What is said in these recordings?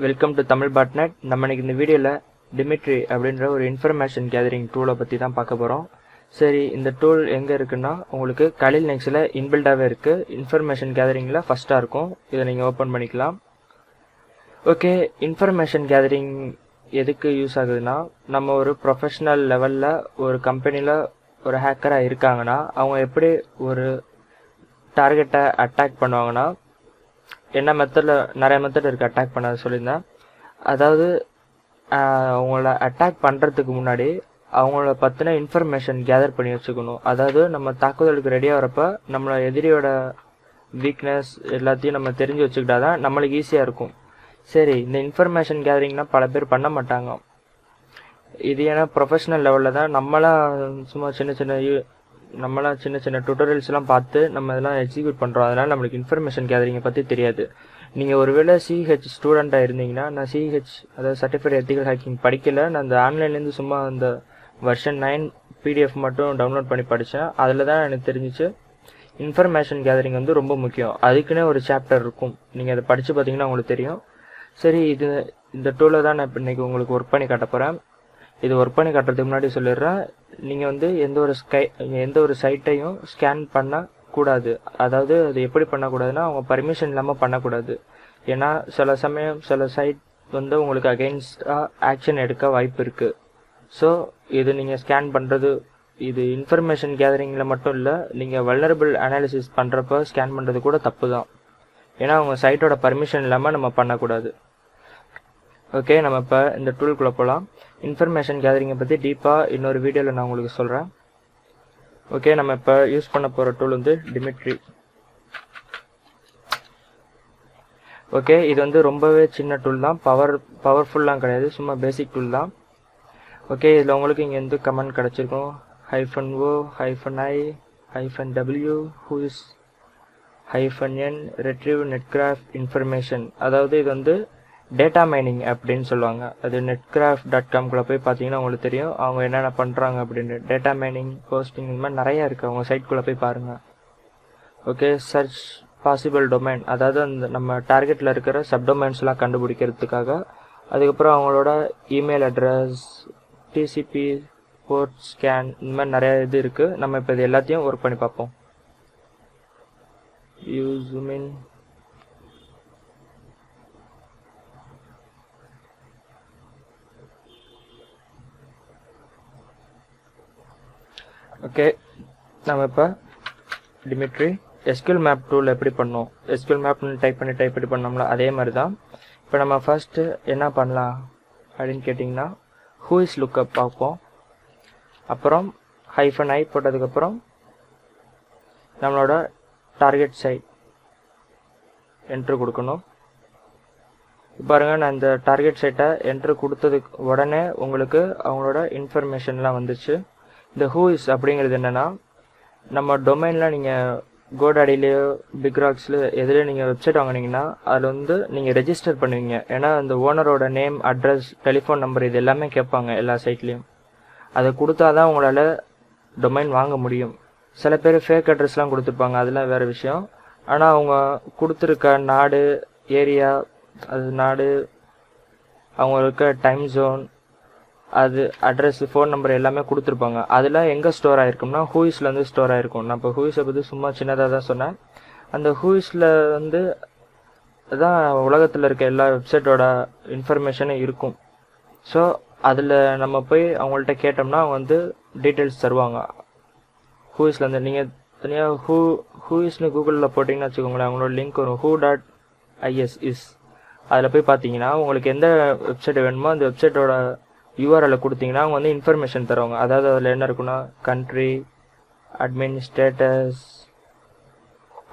Welcome to Tamil botnet. நம்ம இன்னைக்கு இந்த வீடியோவில் டிமிட்ரி அப்படின்ற ஒரு இன்ஃபர்மேஷன் கேதரிங் டூலை பற்றி தான் பார்க்க போகிறோம். சரி, இந்த டூல் எங்கே இருக்குன்னா உங்களுக்கு கலில் நெக்ஸில் இன்பில்டாகவே இருக்குது. இன்ஃபர்மேஷன் கேதரிங்கில் ஃபஸ்ட்டாக இருக்கும். இதை நீங்கள் ஓப்பன் பண்ணிக்கலாம். ஓகே, இன்ஃபர்மேஷன் கேதரிங் எதுக்கு யூஸ் ஆகுதுன்னா, நம்ம ஒரு ப்ரொஃபஷ்னல் லெவலில் ஒரு கம்பெனியில் ஒரு ஹேக்கராக இருக்காங்கன்னா அவங்க எப்படி ஒரு டார்கெட்டை அட்டாக் பண்ணுவாங்கன்னா, என்ன மெத்தடில் நிறைய மெத்தட் இருக்குது அட்டாக் பண்ண சொல்லியிருந்தேன். அதாவது அவங்கள அட்டாக் பண்ணுறதுக்கு முன்னாடி அவங்கள பற்றின இன்ஃபர்மேஷன் கேதர் பண்ணி வச்சுக்கணும். அதாவது நம்ம தாக்குதலுக்கு ரெடியாக வரப்போ நம்மளை எதிரியோட வீக்னஸ் எல்லாத்தையும் நம்ம தெரிஞ்சு வச்சுக்கிட்டா தான் நம்மளுக்கு ஈஸியாக இருக்கும். சரி, இந்த இன்ஃபர்மேஷன் கேதரிங்னா பல பேர் பண்ண மாட்டாங்க. இது ஏன்னா ப்ரொஃபஷ்னல் லெவலில் தான் நம்மளாம் சும்மா சின்ன சின்ன டுட்டோரியல்ஸ்லாம் பார்த்து நம்ம இதெல்லாம் எக்ஸிக்யூட் பண்ணுறோம். அதனால் நம்மளுக்கு இன்ஃபர்மேஷன் கேதரிங்கை பற்றி தெரியாது. நீங்கள் ஒருவேளை சிஹெச் ஸ்டூடெண்ட்டாக இருந்தீங்கன்னா, நான் சிஹெச் அதாவது சர்டிஃபைட் எத்திக்கல் ஹேக்கிங் படிக்கலை, நான் அந்த ஆன்லைன்லேருந்து சும்மா அந்த வெர்ஷன் 9 பிடிஎஃப் மட்டும் டவுன்லோட் பண்ணி படித்தேன். அதில் தான் எனக்கு தெரிஞ்சிச்சு இன்ஃபர்மேஷன் கேதரிங் வந்து ரொம்ப முக்கியம். அதுக்குன்னே ஒரு சாப்டர் இருக்கும், நீங்கள் அதை படித்து பார்த்தீங்கன்னா உங்களுக்கு தெரியும். சரி, இந்த டூலை தான் நான் இப்போ இன்றைக்கி உங்களுக்கு ஒர்க் பண்ணி காட்ட போகிறேன். இது ஒர்க் பண்ணி காட்டுறதுக்கு முன்னாடி சொல்லிடுறேன், நீங்கள் வந்து எந்த ஒரு சைட்டையும் ஸ்கேன் பண்ணக்கூடாது. அதாவது அது எப்படி பண்ணக்கூடாதுன்னா, அவங்க பர்மிஷன் இல்லாமல் பண்ணக்கூடாது. ஏன்னா சில சைட் வந்து உங்களுக்கு அகெயின்ஸ்டாக ஆக்ஷன் எடுக்க வாய்ப்பு இருக்குது. ஸோ இது நீங்கள் ஸ்கேன் பண்ணுறது, இது இன்ஃபர்மேஷன் கேதரிங்கில் மட்டும் இல்லை, நீங்கள் வல்னரபிள் அனாலிசிஸ் பண்ணுறப்ப ஸ்கேன் பண்ணுறது கூட தப்பு தான். ஏன்னா அவங்க சைட்டோட பர்மிஷன் இல்லாமல் நம்ம பண்ணக்கூடாது. ஓகே, நம்ம இப்போ இந்த டூலுக்குள்ளே போகலாம். இன்ஃபர்மேஷன் கேதரிங்கை பற்றி டீப்பாக இன்னொரு வீடியோவில் நான் உங்களுக்கு சொல்கிறேன். ஓகே, நம்ம இப்போ யூஸ் பண்ண போகிற டூல் வந்து டிமிட்ரி. ஓகே, இது வந்து ரொம்பவே சின்ன டூல் தான், பவர்ஃபுல்லாம் கிடையாது, சும்மா பேசிக் டூல் தான். ஓகே, இதில் உங்களுக்கு இங்கே வந்து கமெண்ட் கிடச்சிருக்கும், -o, -i, -w, whois, -n, retrieve netgraph information. அதாவது இது வந்து டேட்டா மைனிங் அப்படின்னு சொல்லுவாங்க. அது netgraph.com போய் பார்த்தீங்கன்னா உங்களுக்கு தெரியும் அவங்க என்னென்ன பண்ணுறாங்க அப்படின்னு. டேட்டா மைனிங், ஹோஸ்டிங், இந்த மாதிரி நிறையா இருக்குது. அவங்க சைட்குள்ளே போய் பாருங்கள். ஓகே, சர்ச் பாசிபிள் டொமைன், அதாவது அந்த நம்ம டார்கெட்டில் இருக்கிற சப்டொமைன்ஸ்லாம் கண்டுபிடிக்கிறதுக்காக. அதுக்கப்புறம் அவங்களோட email address, TCP, port scan, இந்த மாதிரி நிறையா இது இருக்குது. நம்ம இப்போ இது எல்லாத்தையும் ஒர்க் பண்ணி பார்ப்போம். யூஸ்மின் ஓகே, நம்ம இப்போ டிமிட்ரி எஸ்கியூஎல் மேப் டூல் எப்படி பண்ணோம், எஸ்கியூஎல் மேப்னு டைப் பண்ணி பண்ணோம்ல, அதே மாதிரி தான். இப்போ நம்ம ஃபஸ்ட்டு என்ன பண்ணலாம் அப்படின்னு கேட்டிங்கன்னா, ஹூஇஸ் லுக்கப் பார்ப்போம். அப்புறம் -i போட்டதுக்கப்புறம் நம்மளோட டார்கெட் சைட் என்ட்ரு கொடுக்கணும். பாருங்கள், நான் இந்த டார்கெட் சைட்டை என்ட்ரு கொடுத்ததுக்கு உடனே உங்களுக்கு அவங்களோட இன்ஃபர்மேஷன்லாம் வந்துச்சு. இந்த ஹூஇஸ் அப்படிங்கிறது என்னென்னா, நம்ம டொமைனில் நீங்கள் கோடாடிலேயோ பிக்ராக்ஸில் எதுலேயும் நீங்கள் வெப்சைட் வாங்கினீங்கன்னா அதில் வந்து நீங்கள் ரெஜிஸ்டர் பண்ணுவீங்க. ஏன்னா அந்த ஓனரோட நேம், அட்ரஸ், டெலிஃபோன் நம்பர் இது எல்லாமே கேட்பாங்க எல்லா சைட்லேயும். அதை கொடுத்தா தான் உங்களால் டொமைன் வாங்க முடியும். சில பேர் ஃபேக் அட்ரஸ்லாம் கொடுத்துருப்பாங்க, அதெல்லாம் வேறு விஷயம். ஆனால் அவங்க கொடுத்துருக்க நாடு, ஏரியா, அது நாடு, அவங்க இருக்க டைம் ஜோன், அது அட்ரஸ், ஃபோன் நம்பர் எல்லாமே கொடுத்துருப்பாங்க. அதில் எங்கே ஸ்டோர் ஆகிருக்கும்னா ஹூஇஸில் வந்து ஸ்டோர் ஆகிருக்கும். நான் இப்போ ஹூஇஸை பற்றி சும்மா சின்னதாக தான் சொன்னேன். அந்த ஹூஇஸில் வந்து தான் உலகத்தில் இருக்க எல்லா வெப்சைட்டோட இன்ஃபர்மேஷனும் இருக்கும். ஸோ அதில் நம்ம போய் அவங்கள்ட்ட கேட்டோம்னா அவங்க வந்து டீட்டெயில்ஸ் தருவாங்க. ஹூஇஸில் வந்து நீங்கள் தனியாக ஹூஇஸ்னு கூகுளில் போட்டிங்கன்னா வச்சுக்கோங்களேன், அவங்களோட லிங்க் வரும், who.is. அதில் போய் பார்த்தீங்கன்னா உங்களுக்கு எந்த வெப்சைட் வேணுமோ அந்த வெப்சைட்டோட யூஆர்எல்லை கொடுத்தீங்கன்னா அவங்க வந்து இன்ஃபர்மேஷன் தருவாங்க. அதாவது அதில் என்ன இருக்குன்னா, கண்ட்ரி, அட்மின், ஸ்டேட்டஸ்,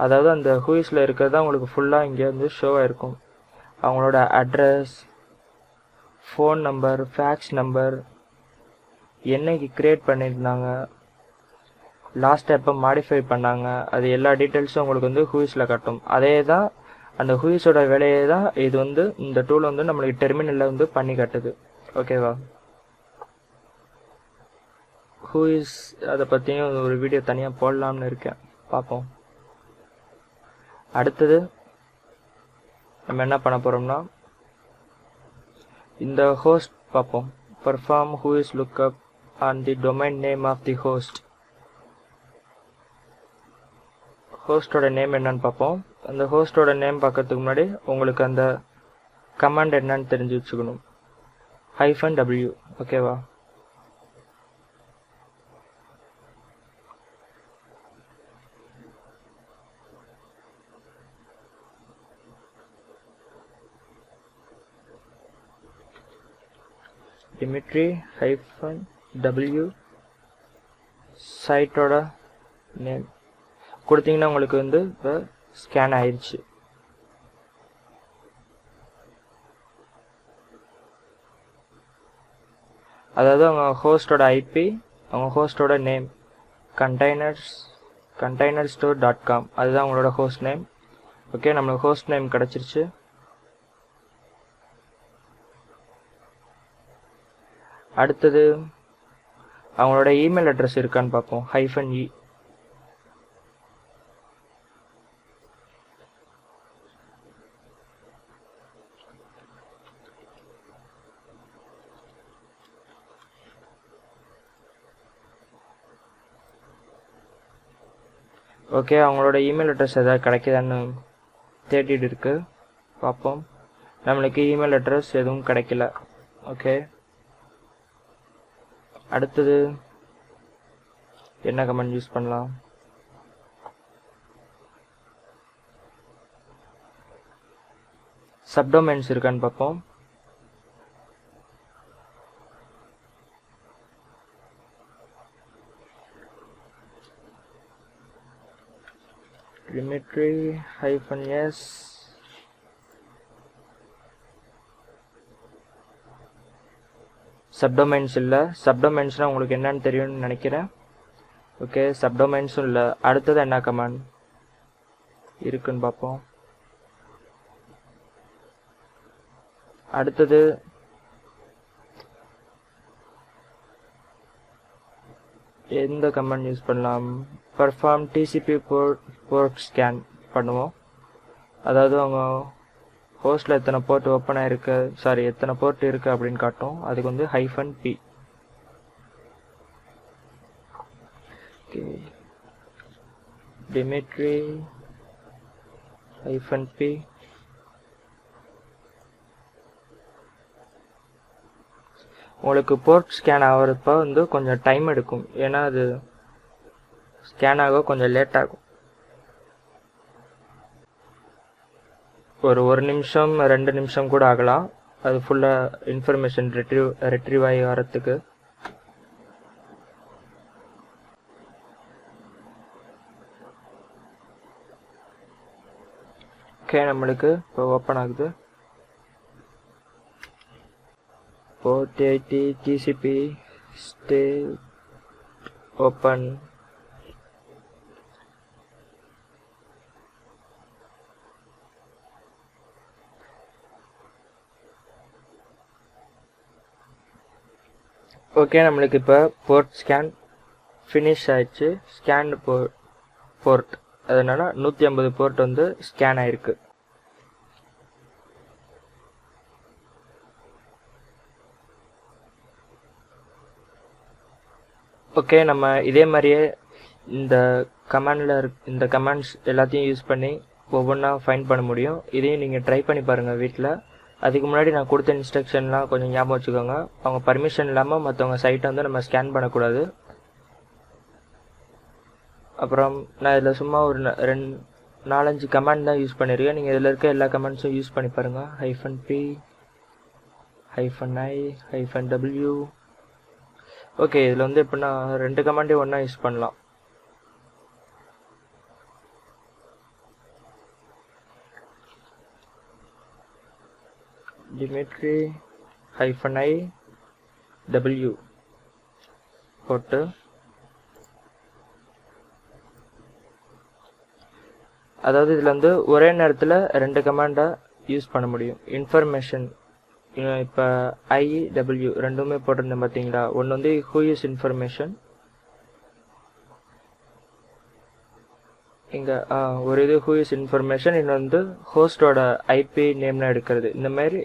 அதாவது அந்த ஹூஇஸில் இருக்கிறது தான் உங்களுக்கு ஃபுல்லாக இங்கே வந்து ஷோ ஆகிருக்கும். அவங்களோட address, phone number, fax number, என்னைக்கு க்ரியேட் பண்ணியிருந்தாங்க, லாஸ்ட் எப்போ மாடிஃபை பண்ணாங்க, அது எல்லா டீட்டெயில்ஸும் உங்களுக்கு வந்து ஹூஇஸில் காட்டும். அதே தான் அந்த ஹூஇஸோட வேலையை தான் இது வந்து இந்த டூல் வந்து நம்மளுக்கு டெர்மினலில் வந்து பண்ணி காட்டுது. ஓகேவா, ஹூஇஸ் அதை பற்றியும் ஒரு வீடியோ தனியாக போடலாம்னு இருக்கேன், பார்ப்போம். அடுத்தது நம்ம என்ன பண்ண போகிறோம்னா, இந்த ஹோஸ்ட் பார்ப்போம். perform who is lookup on the domain name of the host. ஹோஸ்டோட நேம் என்னன்னு பார்ப்போம். அந்த ஹோஸ்டோட நேம் பார்க்கறதுக்கு முன்னாடி உங்களுக்கு அந்த கமாண்ட் என்னன்னு தெரிஞ்சு வச்சுக்கணும். -w ஓகேவா? Dimitri -w சைட்டோட நேம் கொடுத்தீங்கன்னா உங்களுக்கு வந்து இப்போ ஸ்கேன் ஆயிடுச்சு. அதாவது அவங்க ஹோஸ்டோட ஐபி, அவங்க ஹோஸ்டோட நேம் containerstore.com, அதுதான் அவங்களோட ஹோஸ்ட் நேம். ஓகே, நம்மளுக்கு ஹோஸ்ட் நேம் கிடச்சிருச்சு. அடுத்தது அவங்களோட இமெயில் அட்ரஸ் இருக்கான்னு பார்ப்போம். -e ஓகே, அவங்களோட இமெயில் அட்ரஸ் எதாவது கிடைக்குதான்னு தேடிட்டு இருக்கு, பார்ப்போம். நம்மளுக்கு இமெயில் அட்ரஸ் எதுவும் கிடைக்கல. ஓகே, அடுத்தது என்ன கமெண்ட் யூஸ் பண்ணலாம்? சப்டொமைன்ஸ் இருக்கான்னு பார்ப்போம். Dimitri -s சப்டொமைன்ஸ் இல்லை. சப்டொமைன்ஸ்னால் உங்களுக்கு என்னன்னு தெரியும்னு நினைக்கிறேன். ஓகே, சப்டொமைன்ஸும் இல்லை. அடுத்தது என்ன கமாண்ட் இருக்குன்னு பார்ப்போம். அடுத்தது எந்த கமாண்ட் யூஸ் பண்ணலாம்? perform TCP port scan பண்ணுவோம். அதாவது அவங்க ஹோஸ்டில் எத்தனை போர்ட் ஓப்பன் ஆயிருக்கு, எத்தனை போர்ட் இருக்குது அப்படின்னு காட்டும். அதுக்கு வந்து -p. ஓகே, Dimitri -p உங்களுக்கு போர்ட் ஸ்கேன் ஆகிறப்ப வந்து கொஞ்சம் டைம் எடுக்கும். ஏன்னா அது ஸ்கேன் ஆக கொஞ்சம் லேட் ஆகும். ஒரு நிமிஷம் 2 நிமிஷம் கூட ஆகலாம். அது ஃபுல்லாக இன்ஃபர்மேஷன் ரெட்ரீவ் ஆகி வரத்துக்கு. ஓகே, நம்மளுக்கு இப்போ ஓப்பன் ஆகுது. port 80 TCP stay open. Okay, நம்மளுக்கு இப்போ போர்ட் ஸ்கேன் ஃபினிஷ் ஆயிடுச்சு. ஸ்கேன் போர்ட் அதனால 150 போர்ட் வந்து ஸ்கேன் ஆயிருக்கு. ஓகே, நம்ம இதே மாதிரியே இந்த கமாண்ட்ஸ் எல்லாத்தையும் யூஸ் பண்ணி ஒவ்வொன்றா ஃபைண்ட் பண்ண முடியும். இதையும் நீங்கள் ட்ரை பண்ணி பாருங்கள் வீட்டில். அதுக்கு முன்னாடி நான் கொடுத்த இன்ஸ்ட்ரக்ஷன்லாம் கொஞ்சம் ஞாபகம் வச்சுக்கோங்க. அவங்க பர்மிஷன் இல்லாமல் மற்றவங்க சைட்டை வந்து நம்ம ஸ்கேன் பண்ணக்கூடாது. அப்புறம் நான் இதில் சும்மா ஒரு 4-5 கமாண்ட் தான் யூஸ் பண்ணியிருக்கேன். நீங்கள் இதில் இருக்க எல்லா கமாண்ட்ஸும் யூஸ் பண்ணி பாருங்கள். -p -i -w. ஓகே, இதில் வந்து எப்படின்னா 2 கமாண்டே ஒன்றா யூஸ் பண்ணலாம். Dimitri -i w போட்டு அதாவது இதில் வந்து ஒரே நேரத்தில் 2 கமாண்டை யூஸ் பண்ண முடியும். இன்ஃபர்மேஷன் இப்போ IW ரெண்டுமே போட்டிருந்தேன் பார்த்தீங்களா? ஒன்று வந்து who is information, இங்கே ஒரு இது who is information, இன்னும் வந்து ஹோஸ்டோட ஐபி நேம்லாம் எடுக்கிறது. இந்த மாதிரி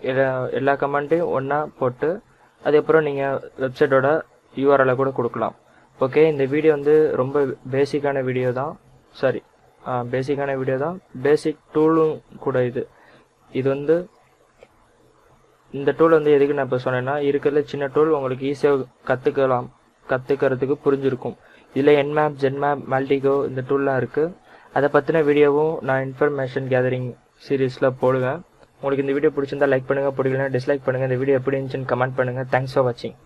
எல்லா கமெண்ட்டையும் ஒன்றா போட்டு அதுக்கப்புறம் நீங்கள் வெப்சைட்டோட யூஆர்எல்லை கூட கொடுக்கலாம். ஓகே, இந்த வீடியோ வந்து ரொம்ப பேசிக்கான வீடியோ தான். சாரி, பேசிக்கான வீடியோ தான், பேசிக் டூலும் கூட. இது வந்து இந்த டூல் வந்து எதுக்கு நான் இப்போ சொன்னேன்னா, இருக்கிறதுல சின்ன டூல், உங்களுக்கு ஈஸியாக கற்றுக்கிறதுக்கு புரிஞ்சிருக்கும். இதில் என்மேப், ஜென்மேப், மல்டிகோ இந்த டூல்லாம் இருக்குது. அதை பற்றின வீடியோவும் நான் இன்ஃபர்மேஷன் கேதரிங் சீரீஸில் போடுவேன். உங்களுக்கு இந்த வீடியோ பிடிச்சிருந்தா லைக் பண்ணுங்கள், பிடிக்கலன்னா டிஸ்லைக் பண்ணுங்கள். இந்த வீடியோ எப்படி இருந்துச்சுன்னு கமெண்ட் பண்ணுங்கள். தேங்க்ஸ் ஃபார் வாட்சிங்.